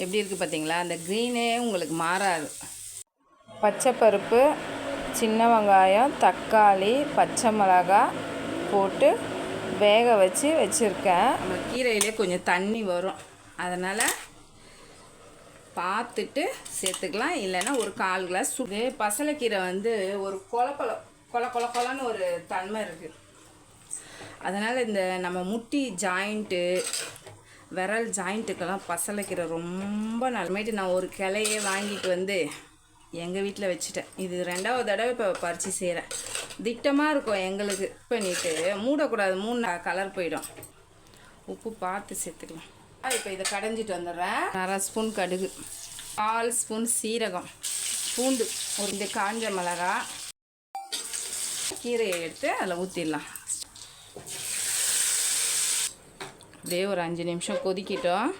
எப்படி இருக்குது பார்த்தீங்களா? அந்த க்ரீனே உங்களுக்கு மாறாது. பச்சை பருப்பு, சின்ன வெங்காயம், தக்காளி, பச்சை மிளகாய் போட்டு வேக வச்சுருக்கேன். நம்ம கீரையிலே கொஞ்சம் தண்ணி வரும், அதனால் பார்த்துட்டு சேர்த்துக்கலாம். இல்லைன்னா ஒரு 1/4 கிளாஸ் சுடு. பசலைக்கீரை வந்து ஒரு கொலன்னு ஒரு தன்மை இருக்குது. அதனால் இந்த நம்ம முட்டி ஜாயிண்ட்டு, விரல் ஜாயிண்ட்டுக்கெல்லாம் பசலைக்கீரை ரொம்ப நல்லமேட்டு. நான் ஒரு கிளையே வாங்கிட்டு வந்து எங்கள் வீட்டில் வச்சுட்டேன். இது 2வது தடவை இப்போ பறித்து செய்கிறேன். திட்டமாக இருக்கும் எங்களுக்கு. பண்ணிவிட்டு மூடக்கூடாது, 3 கலர் போயிடும். உப்பு பார்த்து சேர்த்துக்கலாம். இப்போ இதை கடைஞ்சிட்டு வந்துடுறேன். 1/2 ஸ்பூன் கடுகு, 1/4 ஸ்பூன் சீரகம், பூண்டு, ஒரு 2 காஞ்ச மிளகா, கீரையை எடுத்து அதில் ஊற்றிடலாம். அப்படியே ஒரு 5 நிமிஷம் கொதிக்கிட்டோம்.